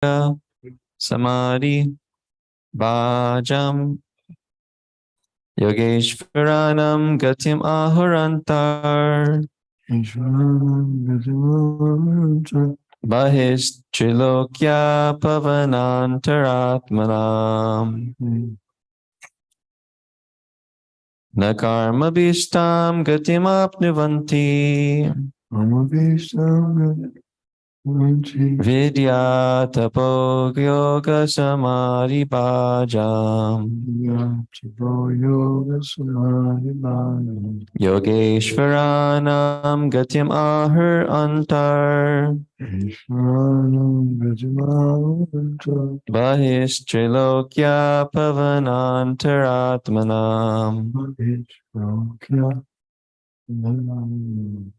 Samadhi Bhajam Yogeshvaranam Gatim Ahurantar Bahistrilokya Pavanantaratmanam Nakarma Bhishtam Gatim Apnuvanti Vidya Tapo Yoga Samadhi Bhajam Yogeshvaranam Gatim Ahur Antar Bahistrilokya Pavanantaratmanam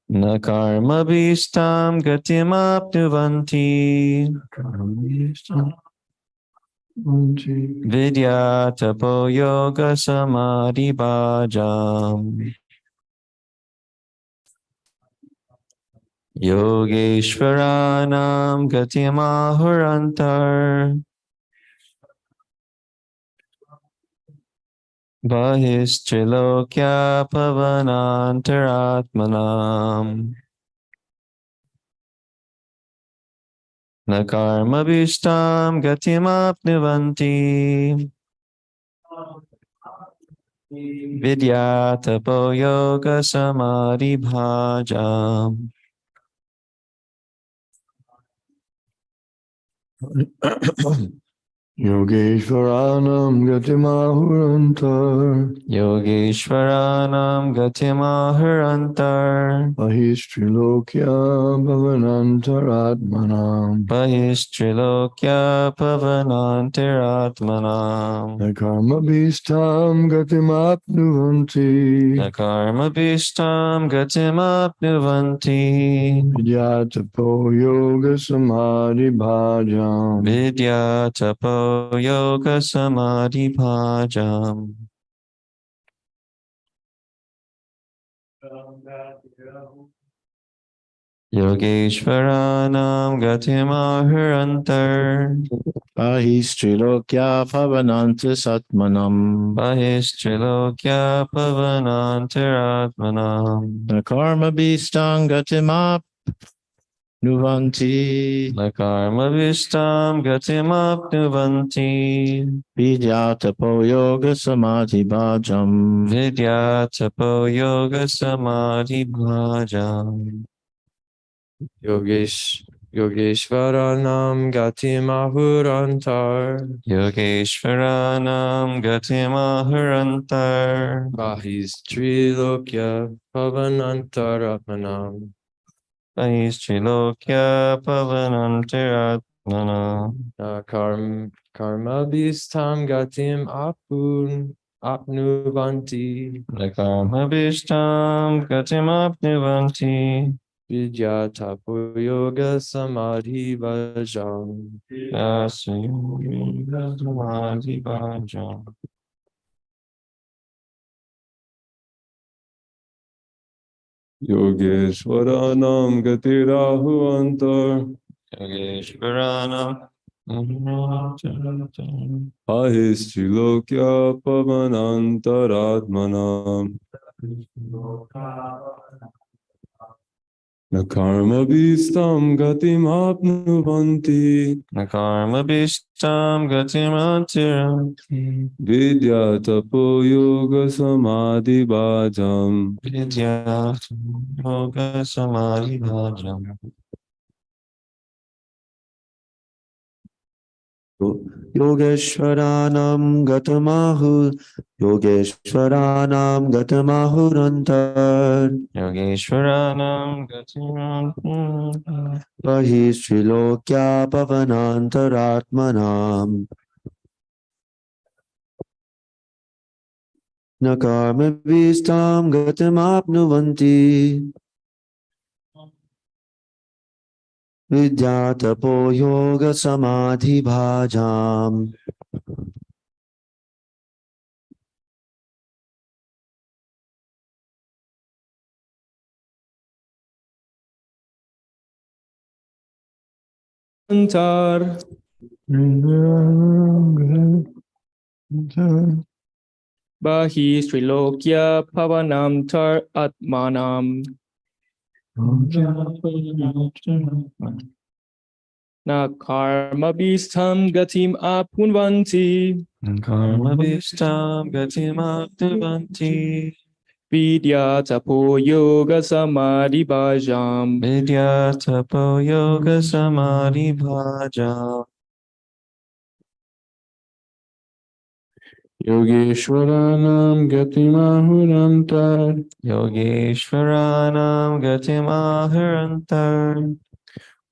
Nakarma Bhishtam Gatim Apnuvanti Vidya Tapo Yoga Samadhi Bhajam Yogeshvaranam Gatim Ahurantar Bahistrilokya Pavanantaratmanam Nakarma Bhishtam Gatim Apnuvanti Vidya Tapo Yoga Samadhi Bhajam Yogeshvaranam Gatimahurantar Yogeshvaranam Gatim Ahurantar Bahistrilokya Bhavanantaratmanam Bahistrilokya Pavanantaratmanam Nakarma Bhishtam Gatimapnuvanti Nakarma Bhishtam Gatim Apnuvanti Vidyatapo Yoga Samadhi Bhajam Vidya Tapo Yoga Samadhi Bhajam Yogeshvaranam Gatim Ahurantar Bahistrilokya Pavananta Satmanam Bahistrilokya Pavanantaratmanam Nakarma Bhistang Gatimap Nuvanti Nakarma Bhishtam Gatim Apnuvanti Vidyatapo Yoga Samadhi Bhajam Vidya Tapo Yoga Samadhi Bhajam Yogeshvaranam Gatim Ahurantar Yogeshvaranam Gatim Ahurantar Bahistrilokya Pavanantaratmanam Bahistrilokya Pavanantaratmanam Karma Bhistam Gatim Apnuvanti Nakarma Bhishtam Gatim Apnuvanti Vidya Tapo Yoga Samadhi Bhajam Yoga Samadhi Bhajam Yogeshwaranam Gatirahuantar Yogeshvaranam Ahistrilokya Pavanantaratmanam Nakarma Bhistam Gatim Apnuvanti Nakarma Bhishtam Gatim Apnuvanti Vidya Tapo Yoga Samadhi Bhajam Vidya Yoga Samadhi Bhajam Yogeshwaranam Gatamahurantar Yogeshwaranam Gatim Bahistrilokya Pavanantaratmanam Nakarma Bhistam Gatimapnuvanti Vidyatapo Yoga Samadhi Bhajam Antar Bahi Srilokya Pavanam Tar Atmanam Na Karma Bistam Gatim Apunvanti Karma Bhishtam Gatimapnivanti Vidya Tapo Yoga Samadhi Bhajam Vidya Tapo Yoga Samadhi Bhaja Yogeshwaranam gatimahurantar Yogeshwaranam Gatimaharantar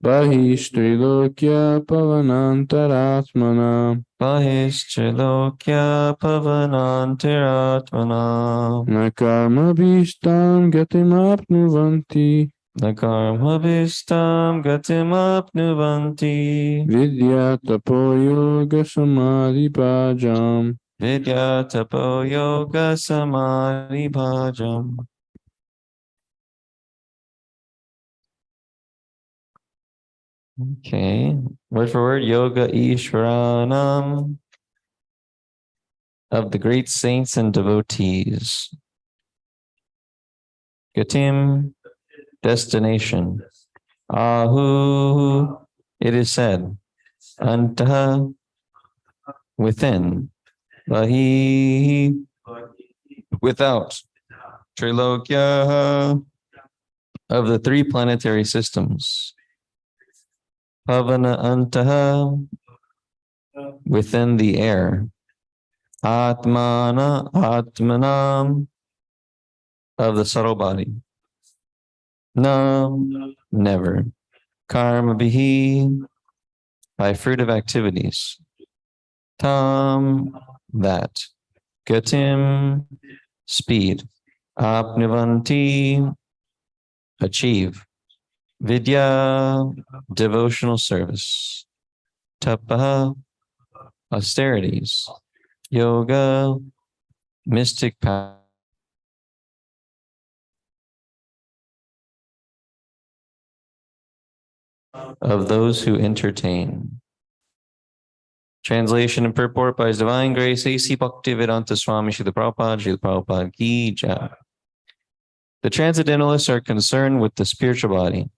Bahishtilokya pavanantaratmanam Bahishchilokya Pavanantiratmanam Nakarma bhishtam gatimapnuvanti Nakarma Bhishtam Gatimapnuvanti Vidya tapo yoga samadhi bhajam Vidya Tapo Yoga Samadhi Bhajam. Okay, word for word, Yoga Ishwaranam of the great saints and devotees. Gatim, destination. Ahu, it is said. Antah, within. Bahi, without. Trilokya, of the three planetary systems. Pavana Antaha, within the air. Atmana, Atmanam, of the subtle body. Nam, never. Karma Bihi, by fruit of activities. Tam, that. Gatim, speed. Apnivanti, achieve. Vidya, devotional service. Tapa, austerities. Yoga, mystic power. Of those who entertain. Translation and purport by His Divine Grace A.C. Bhaktivedanta Swami Srila Prabhupada Ki Jai. The Transcendentalists are concerned with the spiritual body.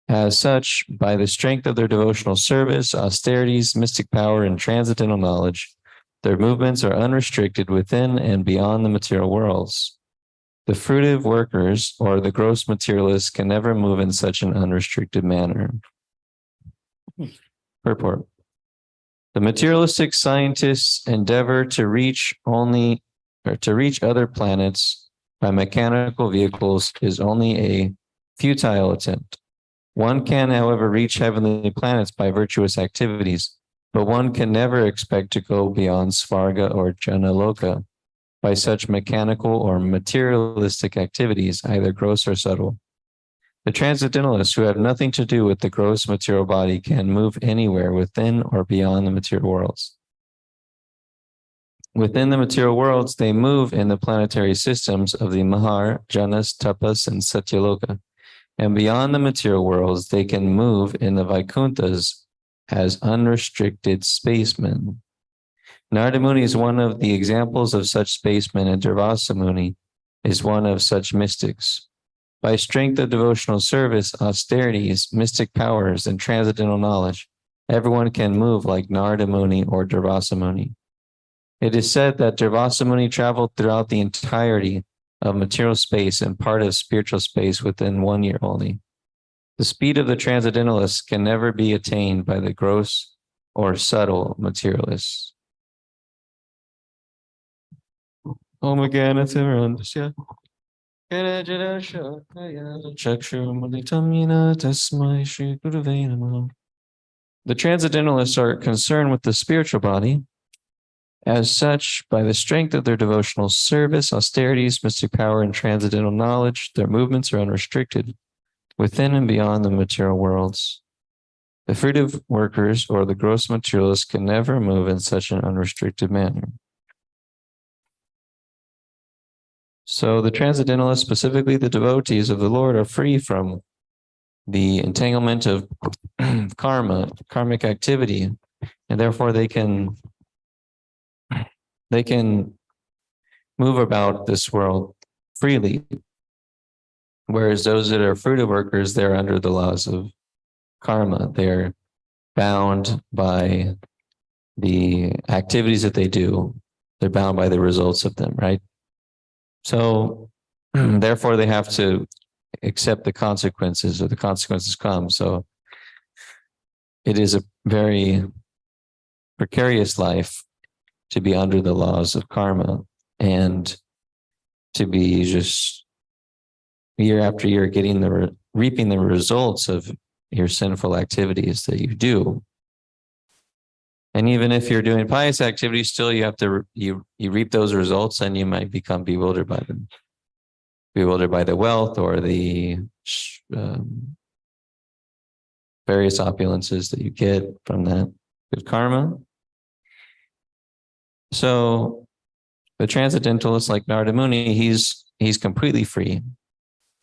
As such, by the strength of their devotional service, austerities, mystic power, and transcendental knowledge, their movements are unrestricted within and beyond the material worlds. The fruitive workers, or the gross materialists, can never move in such an unrestricted manner. Purport. The materialistic scientists endeavor to reach other planets by mechanical vehicles is only a futile attempt. One can, however, reach heavenly planets by virtuous activities, but one can never expect to go beyond Svarga or Janaloka by such mechanical or materialistic activities, either gross or subtle. The transcendentalists, who have nothing to do with the gross material body, can move anywhere within or beyond the material worlds. Within the material worlds, they move in the planetary systems of the Mahar, Janas, Tapas, and Satyaloka. And beyond the material worlds, they can move in the Vaikunthas as unrestricted spacemen. Narada Muni is one of the examples of such spacemen, and Durvasa Muni is one of such mystics. By strength of devotional service, austerities, mystic powers, and transcendental knowledge, everyone can move like Narada Muni or Durvasa Muni. It is said that Durvasa Muni traveled throughout the entirety of material space and part of spiritual space within 1 year only. The speed of the transcendentalists can never be attained by the gross or subtle materialists. Om Ganatimirandasya Ganajana Shakaya Chakshurmalitamina Tasmai Shri Gurave Namaha. The transcendentalists are concerned with the spiritual body. As such, by the strength of their devotional service, austerities, mystic power, and transcendental knowledge, their movements are unrestricted within and beyond the material worlds. The fruitive workers or the gross materialists can never move in such an unrestricted manner. So the transcendentalists, specifically the devotees of the Lord, are free from the entanglement of karmic activity, and therefore they can move about this world freely. Whereas those that are fruited workers, they're under the laws of karma. They're bound by the activities that they do. They're bound by the results of them, right? So therefore they have to accept the consequences, or the consequences come. So it is a very precarious life to be under the laws of karma and to be just year after year getting reaping the results of your sinful activities that you do. And even if you're doing pious activities, still you have to you reap those results, and you might become bewildered by them, bewildered by the wealth or the various opulences that you get from that good karma. So the transcendentalist like Narada Muni, he's completely free.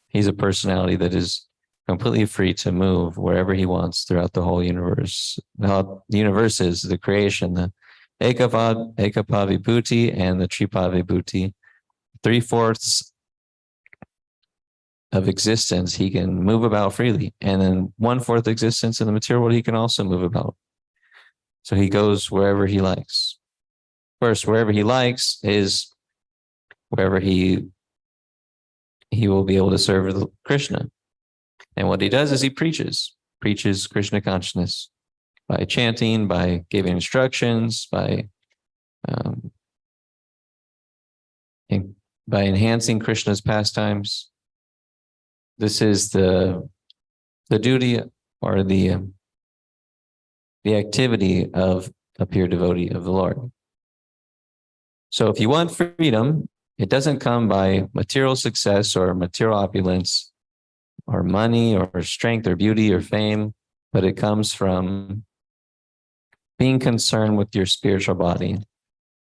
He's a personality that is completely free to move wherever he wants throughout the whole universe. Now, the universe is the creation, the Ekapavibhuti and the Tripavibhuti, 3/4 of existence, he can move about freely. And then 1/4 existence in the material world, he can also move about. So he goes wherever he likes. First, wherever he likes is wherever he will be able to serve Krishna. And what he does is he preaches Krishna consciousness by chanting, by giving instructions, by enhancing Krishna's pastimes. This is the duty or the activity of a pure devotee of the Lord. So if you want freedom, it doesn't come by material success or material opulence or money or strength or beauty or fame, but it comes from being concerned with your spiritual body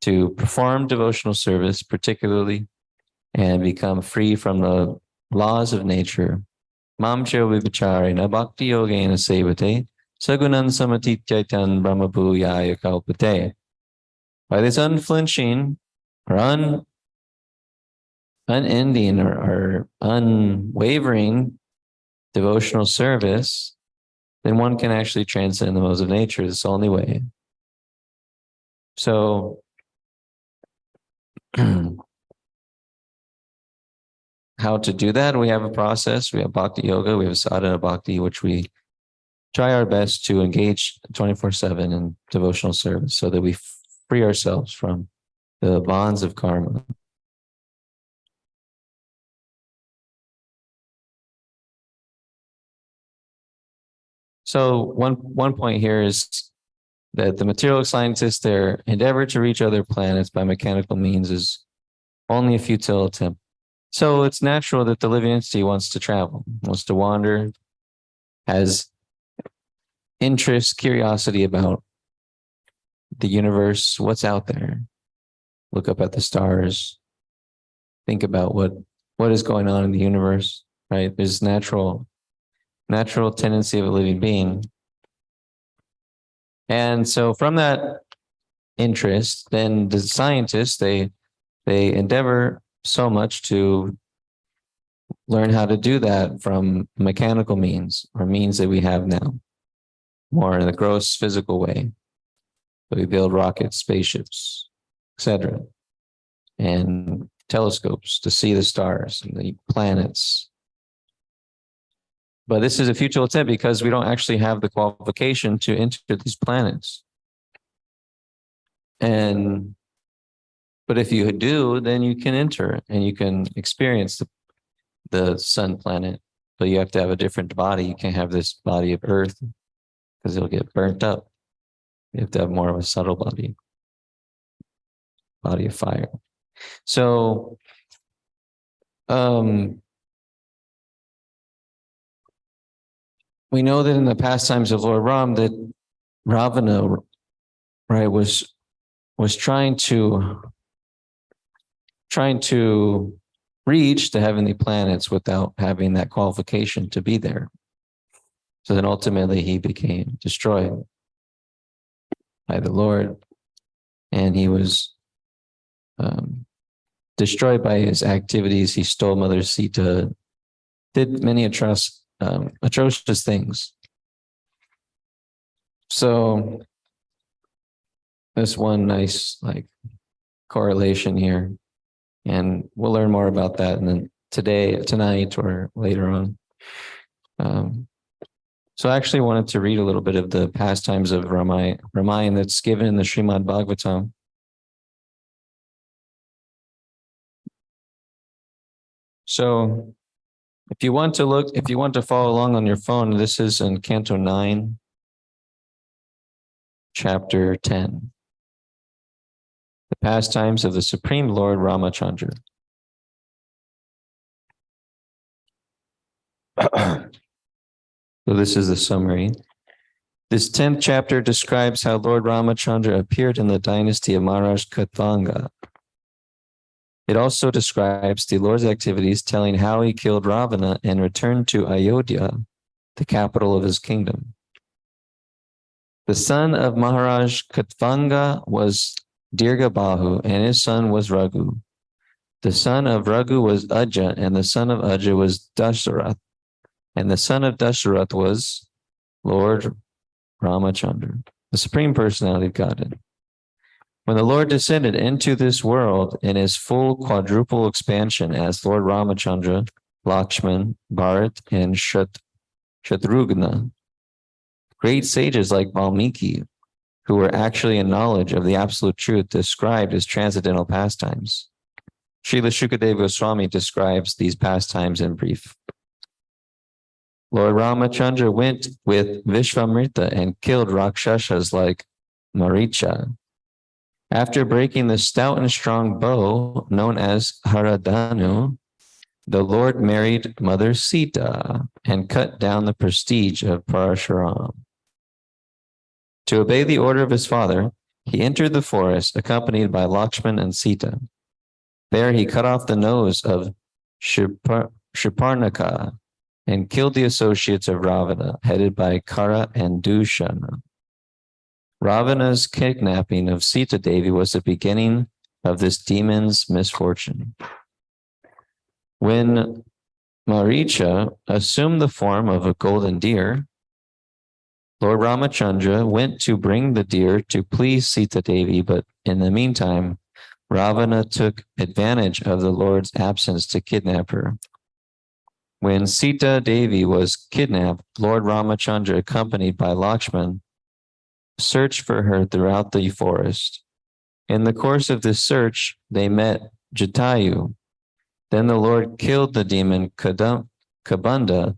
to perform devotional service particularly and become free from the laws of nature. Mamcho vivacharena bhakti yogena sevate sagunan samatityaitan brahmabhuyaya kalpate. By this unflinching or unending or unwavering devotional service, then one can actually transcend the laws of nature. It's the only way. So how to do that? We have a process. We have bhakti yoga. We have sadhana bhakti, which we try our best to engage 24/7 in devotional service so that we free ourselves from the bonds of karma. So one point here is that the material scientists, their endeavor to reach other planets by mechanical means is only a futile attempt. So it's natural that the living entity wants to travel, wants to wander, has interest, curiosity about the universe, what's out there. Look up at the stars, think about what is going on in the universe, right? There's natural tendency of a living being. And so from that interest, then the scientists, they endeavor so much to learn how to do that from mechanical means or means that we have now, more in a gross physical way. So we build rockets, spaceships, etc., and telescopes to see the stars and the planets. But this is a futile attempt because we don't actually have the qualification to enter these planets. But if you do, then you can enter and you can experience the sun planet. But you have to have a different body. You can't have this body of earth because it'll get burnt up. You have to have more of a subtle body of fire. So, we know that in the pastimes of Lord Ram that Ravana, right, was trying to reach the heavenly planets without having that qualification to be there. So then ultimately he became destroyed. by the Lord, and he was destroyed by his activities. He stole Mother Sita, did many atrocious things. So that's one nice correlation here, and we'll learn more about that and then tonight or later on. So I actually wanted to read a little bit of the pastimes of Ramayan that's given in the Srimad Bhagavatam. So if you want to follow along on your phone, this is in Canto 9, Chapter 10. The pastimes of the Supreme Lord Ramachandra. So this is the summary. This 10th chapter describes how Lord Ramachandra appeared in the dynasty of Maharaj Katvanga. It also describes the Lord's activities, telling how he killed Ravana and returned to Ayodhya, the capital of his kingdom. The son of Maharaj Katvanga was Dirghabahu, and his son was Raghu. The son of Raghu was Aja, and the son of Aja was Dasharath. And the son of Dasharath was Lord Ramachandra, the Supreme Personality of Godhead. When the Lord descended into this world in his full quadruple expansion as Lord Ramachandra, Lakshman, Bharat, and Shatrugna, great sages like Valmiki, who were actually in knowledge of the absolute truth, described his transcendental pastimes. Srila Shukadeva Goswami describes these pastimes in brief. Lord Ramachandra went with Vishvamrita and killed Rakshasas like Maricha. After breaking the stout and strong bow known as Haradhanu, the Lord married Mother Sita and cut down the prestige of Parashuram. To obey the order of his father, he entered the forest accompanied by Lakshman and Sita. There he cut off the nose of Shiparnaka and killed the associates of Ravana, headed by Kara and Dushana. Ravana's kidnapping of Sita Devi was the beginning of this demon's misfortune. When Maricha assumed the form of a golden deer, Lord Ramachandra went to bring the deer to please Sita Devi, but in the meantime, Ravana took advantage of the Lord's absence to kidnap her. When Sita Devi was kidnapped, Lord Ramachandra, accompanied by Lakshman, searched for her throughout the forest. In the course of this search, they met Jatayu. Then the Lord killed the demon Kabanda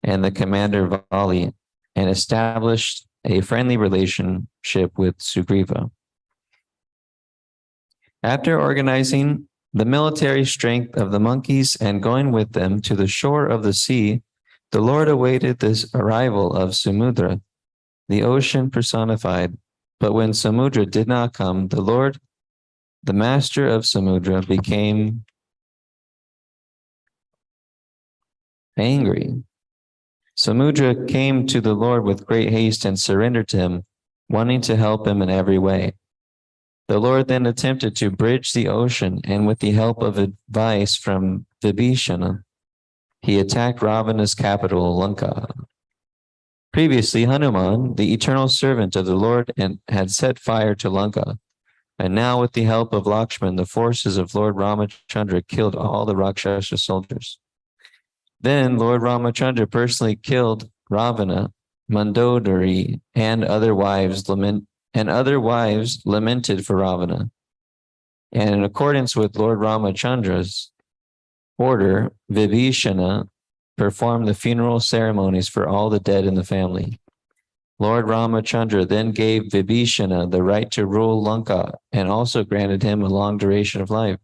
and the commander Vali and established a friendly relationship with Sugriva. After organizing the military strength of the monkeys and going with them to the shore of the sea, the Lord awaited the arrival of Samudra, the ocean personified. But when Samudra did not come, the Lord, the master of Samudra, became angry. Samudra came to the Lord with great haste and surrendered to him, wanting to help him in every way. The Lord then attempted to bridge the ocean, and with the help of advice from Vibhishana, he attacked Ravana's capital, Lanka. Previously, Hanuman, the eternal servant of the Lord, had set fire to Lanka, and now with the help of Lakshman, the forces of Lord Ramachandra killed all the Rakshasa soldiers. Then Lord Ramachandra personally killed Ravana, Mandodari, and other wives lamented for Ravana. And in accordance with Lord Ramachandra's order, Vibhishana performed the funeral ceremonies for all the dead in the family. Lord Ramachandra then gave Vibhishana the right to rule Lanka and also granted him a long duration of life.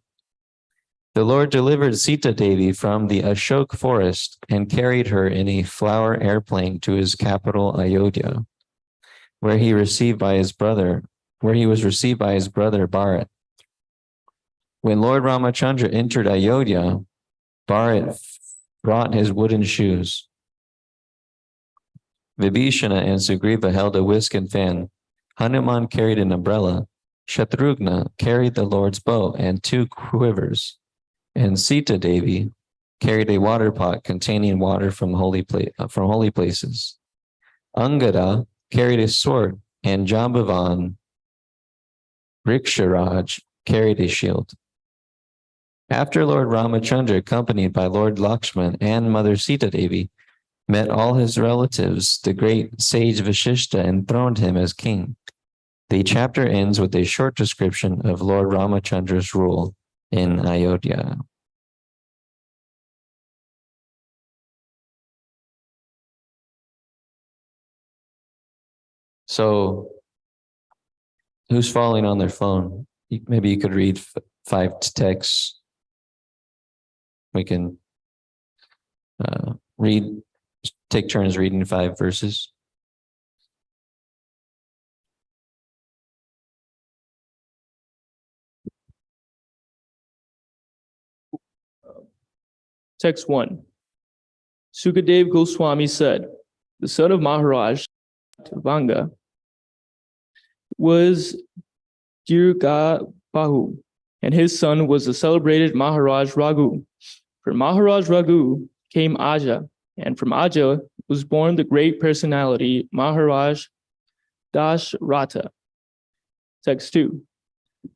The Lord delivered Sita Devi from the Ashok forest and carried her in a flower airplane to his capital Ayodhya, where he was received by his brother Bharat. When Lord Ramachandra entered Ayodhya, Bharat brought his wooden shoes. Vibhishana and Sugriva held a whisk and fan. Hanuman carried an umbrella. Shatrughna carried the Lord's bow and 2 quivers. And Sita Devi carried a water pot containing water from holy places. Angada carried a sword, and Jambavan Riksharaj carried a shield. After Lord Ramachandra, accompanied by Lord Lakshman and Mother Sita Devi, met all his relatives, the great sage Vashishta enthroned him as king. The chapter ends with a short description of Lord Ramachandra's rule in Ayodhya. So, who's falling on their phone? Maybe you could read 5 texts. We can take turns reading 5 verses. Text 1. Sukadev Goswami said, the son of Maharaj, Vanga, was Dirgabahu, and his son was the celebrated Maharaj Raghu. From Maharaj Raghu came Aja, and from Aja was born the great personality Maharaj Dashrata. Text 2.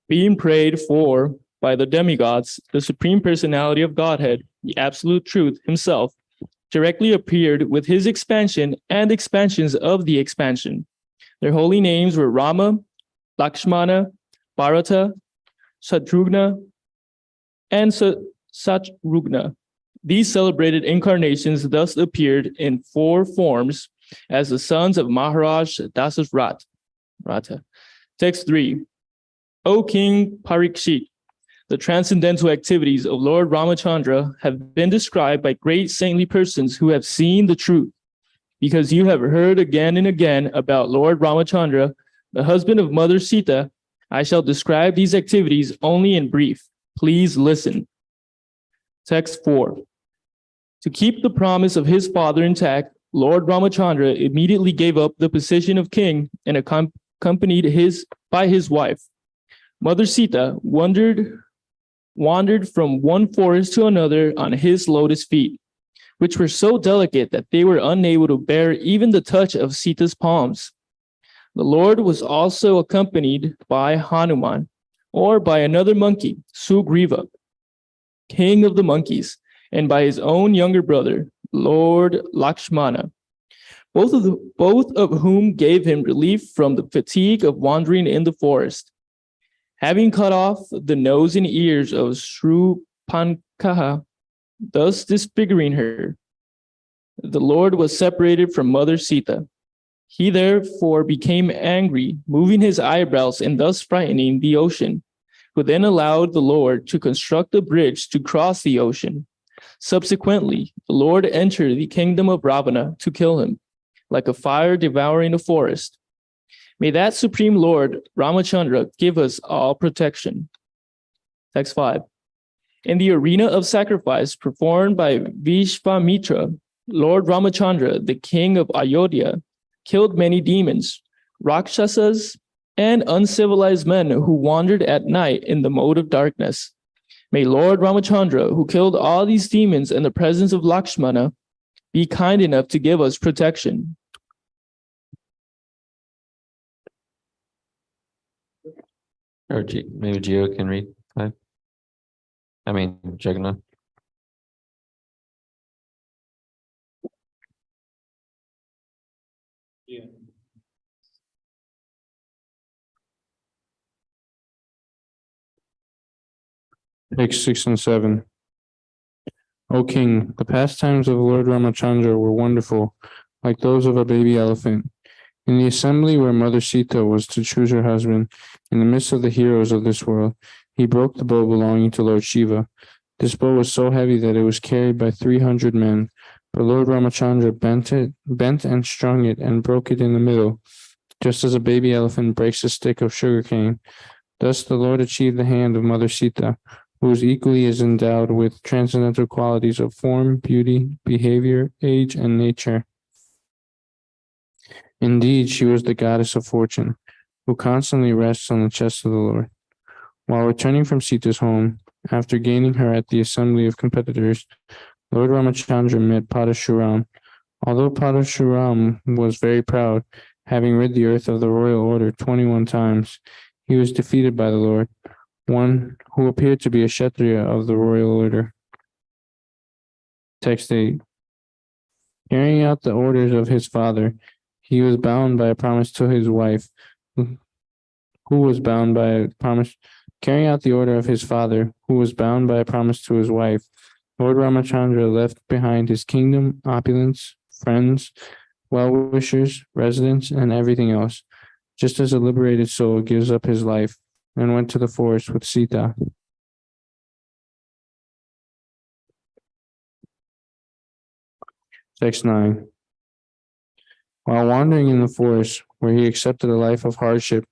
Being prayed for by the demigods, the Supreme Personality of Godhead, the Absolute Truth himself, directly appeared with his expansion and expansions of the expansion. Their holy names were Rama, Lakshmana, Bharata, Shatrugna, and Satrugna. These celebrated incarnations thus appeared in 4 forms as the sons of Maharaj Dasratha. Text 3. O King Parikshit, the transcendental activities of Lord Ramachandra have been described by great saintly persons who have seen the truth. Because you have heard again and again about Lord Ramachandra, the husband of Mother Sita, I shall describe these activities only in brief. Please listen. Text 4. To keep the promise of his father intact, Lord Ramachandra immediately gave up the position of king and accompanied by his wife. Mother Sita wandered from one forest to another on his lotus feet, which were so delicate that they were unable to bear even the touch of Sita's palms. The Lord was also accompanied by Hanuman, or by another monkey, Sugriva, king of the monkeys, and by his own younger brother, Lord Lakshmana, both of whom gave him relief from the fatigue of wandering in the forest. Having cut off the nose and ears of Shrupankaha, thus disfiguring her, the Lord was separated from Mother Sita. He therefore became angry, moving his eyebrows and thus frightening the ocean, who then allowed the Lord to construct a bridge to cross the ocean. Subsequently, the Lord entered the kingdom of Ravana to kill him, like a fire devouring a forest. May that Supreme Lord Ramachandra give us all protection. Text 5. In the arena of sacrifice performed by Vishvamitra, Lord Ramachandra, the king of Ayodhya, killed many demons, Rakshasas, and uncivilized men who wandered at night in the mode of darkness. May Lord Ramachandra, who killed all these demons in the presence of Lakshmana, be kind enough to give us protection. Or maybe Gio can read 5. Jagannath. Yeah. Text 6 and 7. O king, the pastimes of Lord Ramachandra were wonderful, like those of a baby elephant. In the assembly where Mother Sita was to choose her husband, in the midst of the heroes of this world, he broke the bow belonging to Lord Shiva. This bow was so heavy that it was carried by 300 men, but Lord Ramachandra bent and strung it and broke it in the middle, just as a baby elephant breaks a stick of sugarcane. Thus the Lord achieved the hand of Mother Sita, who was equally as endowed with transcendental qualities of form, beauty, behavior, age, and nature. Indeed, she was the goddess of fortune. who constantly rests on the chest of the Lord. While returning from Sita's home, after gaining her at the assembly of competitors, Lord Ramachandra met Padashuram. Although Padashuram was very proud, having rid the earth of the royal order 21 times, he was defeated by the Lord, one who appeared to be a Kshatriya of the royal order. Text 8. Carrying out the orders of his father, he was bound by a promise to his wife, who was bound by a promise. Carrying out the order of his father, who was bound by a promise to his wife, Lord Ramachandra left behind his kingdom, opulence, friends, well-wishers, residents, and everything else, just as a liberated soul gives up his life, and went to the forest with Sita. Text 9. While wandering in the forest, where he accepted a life of hardship,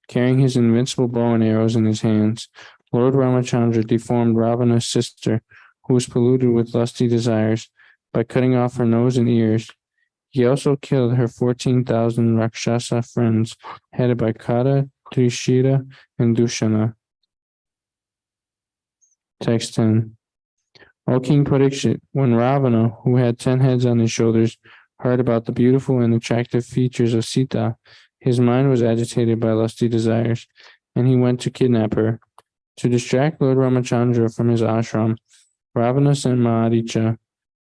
carrying his invincible bow and arrows in his hands, Lord Ramachandra deformed Ravana's sister, who was polluted with lusty desires, by cutting off her nose and ears. He also killed her 14,000 Rakshasa friends, headed by Kata, Trishira, and Dushana. Text 10. O King Parikshit, when Ravana, who had 10 heads on his shoulders, heard about the beautiful and attractive features of Sita, his mind was agitated by lusty desires, and he went to kidnap her. To distract Lord Ramachandra from his ashram, Ravana sent Maharicha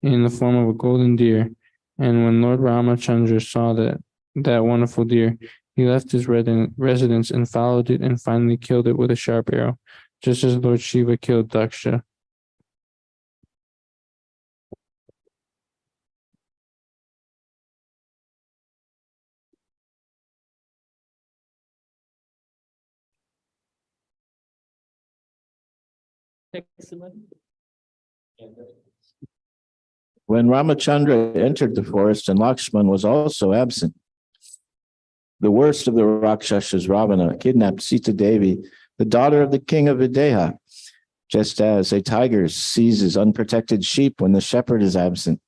in the form of a golden deer, and when Lord Ramachandra saw that wonderful deer, he left his residence and followed it and finally killed it with a sharp arrow, just as Lord Shiva killed Daksha. When Ramachandra entered the forest and Lakshman was also absent, the worst of the Rakshasas, Ravana, kidnapped Sita Devi, the daughter of the king of Videha, just as a tiger seizes unprotected sheep when the shepherd is absent.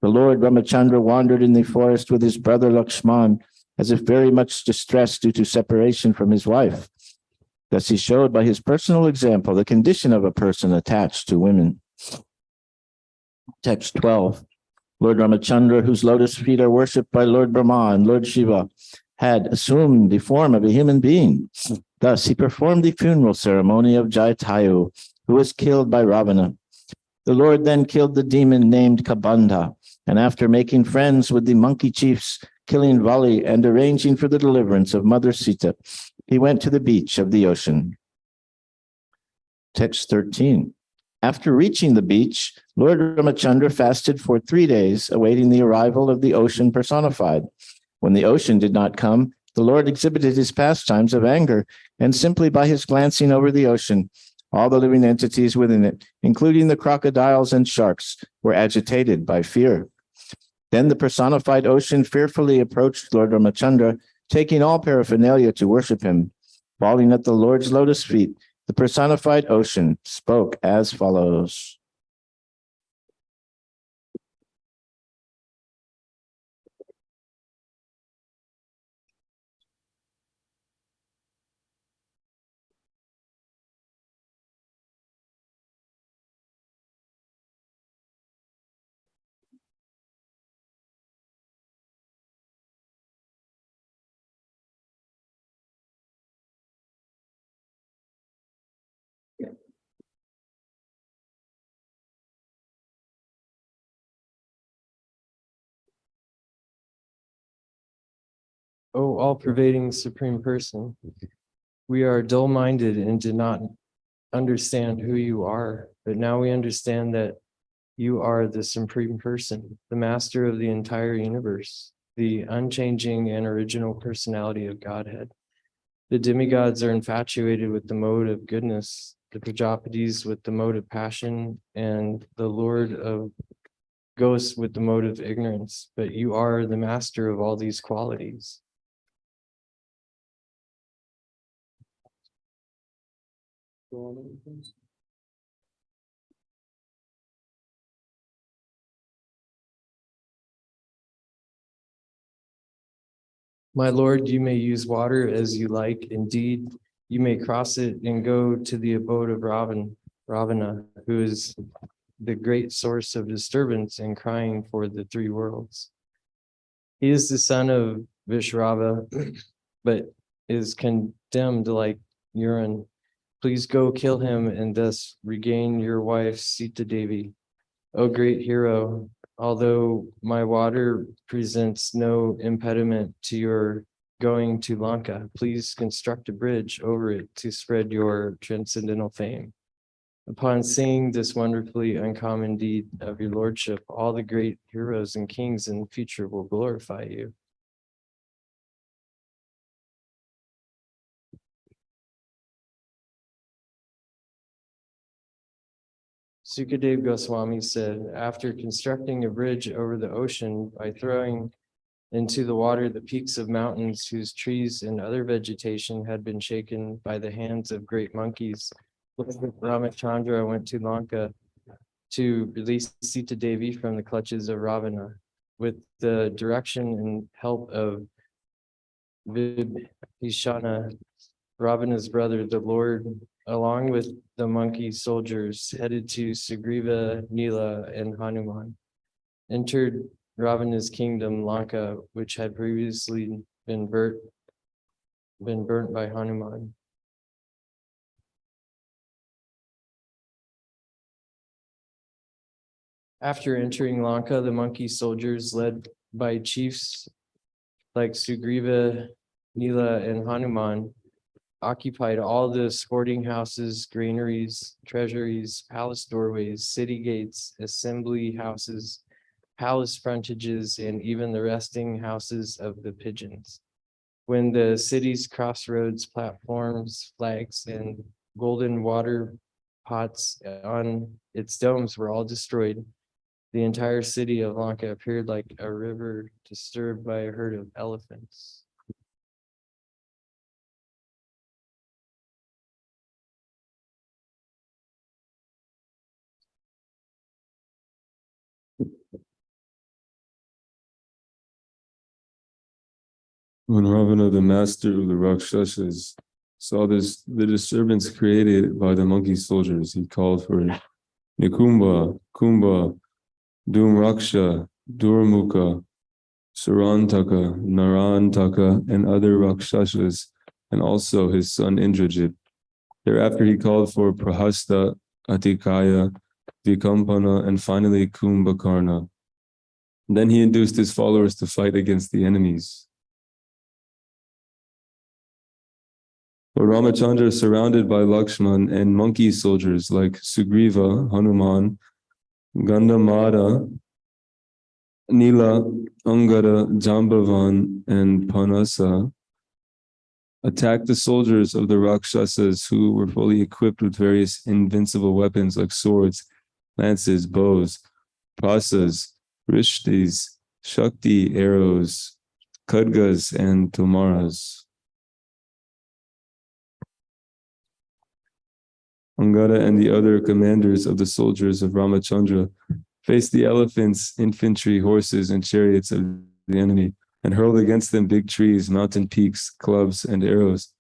The Lord Ramachandra wandered in the forest with his brother Lakshman, as if very much distressed due to separation from his wife. Thus he showed by his personal example the condition of a person attached to women. Text 12. Lord Ramachandra, whose lotus feet are worshipped by Lord Brahma and Lord Shiva, had assumed the form of a human being. Thus he performed the funeral ceremony of Jayatayu, who was killed by Ravana. The Lord then killed the demon named Kabandha, and after making friends with the monkey chiefs, killing Vali, and arranging for the deliverance of Mother Sita, he went to the beach of the ocean. Text 13. After reaching the beach, Lord Ramachandra fasted for 3 days, awaiting the arrival of the ocean personified. When the ocean did not come, the Lord exhibited his pastimes of anger, and simply by his glancing over the ocean, all the living entities within it, including the crocodiles and sharks, were agitated by fear. Then the personified ocean fearfully approached Lord Ramachandra, taking all paraphernalia to worship him. Falling at the Lord's lotus feet, the personified ocean spoke as follows. O all-pervading Supreme Person, we are dull-minded and did not understand who you are, but now we understand that you are the Supreme Person, the Master of the entire universe, the unchanging and original personality of Godhead. The demigods are infatuated with the mode of goodness, the Prajapatis with the mode of passion, and the Lord of ghosts with the mode of ignorance, but you are the master of all these qualities. My lord, you may use water as you like. Indeed, you may cross it and go to the abode of Ravana, who is the great source of disturbance and crying for the three worlds. He is the son of Vishrava, but is condemned like urine. Please go kill him and thus regain your wife Sita Devi. O great hero, although my water presents no impediment to your going to Lanka, please construct a bridge over it to spread your transcendental fame. Upon seeing this wonderfully uncommon deed of your lordship, all the great heroes and kings in the future will glorify you. Sukadev Goswami said, after constructing a bridge over the ocean by throwing into the water the peaks of mountains whose trees and other vegetation had been shaken by the hands of great monkeys, Ramachandra went to Lanka to release Sita Devi from the clutches of Ravana. With the direction and help of Vibhishana, Ravana's brother, the Lord, along with the monkey soldiers, headed to Sugriva, Nila, and Hanuman, entered Ravana's kingdom, Lanka, which had previously been burnt by Hanuman. After entering Lanka, the monkey soldiers, led by chiefs like Sugriva, Nila, and Hanuman, occupied all the sporting houses, granaries, treasuries, palace doorways, city gates, assembly houses, palace frontages, and even the resting houses of the pigeons. When the city's crossroads, platforms, flags, and golden water pots on its domes were all destroyed, the entire city of Lanka appeared like a river disturbed by a herd of elephants. When Ravana, the master of the Rakshasas, saw the disturbance created by the monkey soldiers, he called for Nikumba, Kumbha, Dhumraksha, Durmukha, Surantaka, Narantaka, and other Rakshasas, and also his son Indrajit. Thereafter he called for Prahasta, Atikaya, Vikampana, and finally Kumbhakarna. Then he induced his followers to fight against the enemies. Lord Ramachandra, surrounded by Lakshman and monkey soldiers like Sugriva, Hanuman, Gandhamara, Nila, Angada, Jambavan, and Panasa, attacked the soldiers of the Rakshasas who were fully equipped with various invincible weapons like swords, lances, bows, prasas, rishtis, shakti, arrows, khadgas, and tomaras. Angada and the other commanders of the soldiers of Ramachandra faced the elephants, infantry, horses, and chariots of the enemy, and hurled against them big trees, mountain peaks, clubs, and arrows.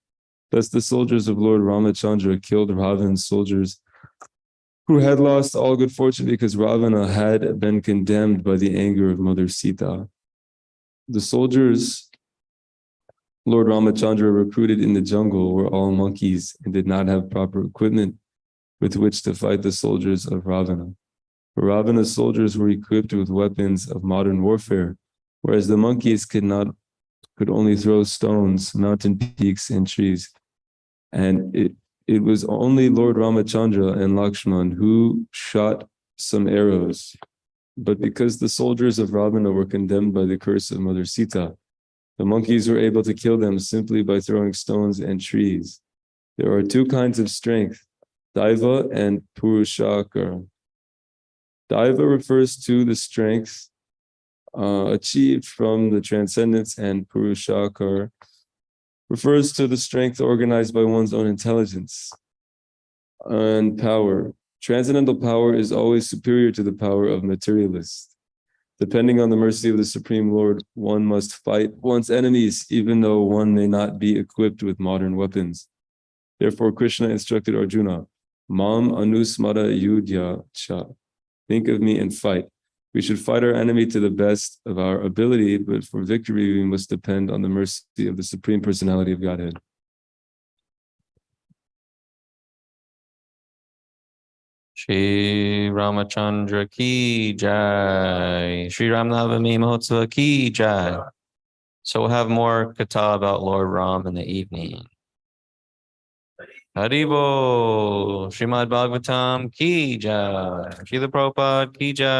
Thus the soldiers of Lord Ramachandra killed Ravana's soldiers, who had lost all good fortune because Ravana had been condemned by the anger of Mother Sita. The soldiers Lord Ramachandra recruited in the jungle were all monkeys and did not have proper equipment with which to fight the soldiers of Ravana. Ravana's soldiers were equipped with weapons of modern warfare, whereas the monkeys could only throw stones, mountain peaks, and trees. And it was only Lord Ramachandra and Lakshman who shot some arrows. But because the soldiers of Ravana were condemned by the curse of Mother Sita, the monkeys were able to kill them simply by throwing stones and trees. There are two kinds of strength, Daiva and Purushakara. Daiva refers to the strength achieved from the transcendence, and Purushakara refers to the strength organized by one's own intelligence and power. Transcendental power is always superior to the power of materialists. Depending on the mercy of the Supreme Lord, one must fight one's enemies, even though one may not be equipped with modern weapons. Therefore, Krishna instructed Arjuna, Mam anusmara yudhya cha. Think of me and fight. We should fight our enemy to the best of our ability, but for victory, we must depend on the mercy of the Supreme Personality of Godhead. Shri Ramachandra ki jai. Shri Ramnavami Mahotsav ki jai. So we'll have more katha about Lord Ram in the evening. Haribo, Srimad Bhagavatam ki jai. Srila Prabhupada ki jai.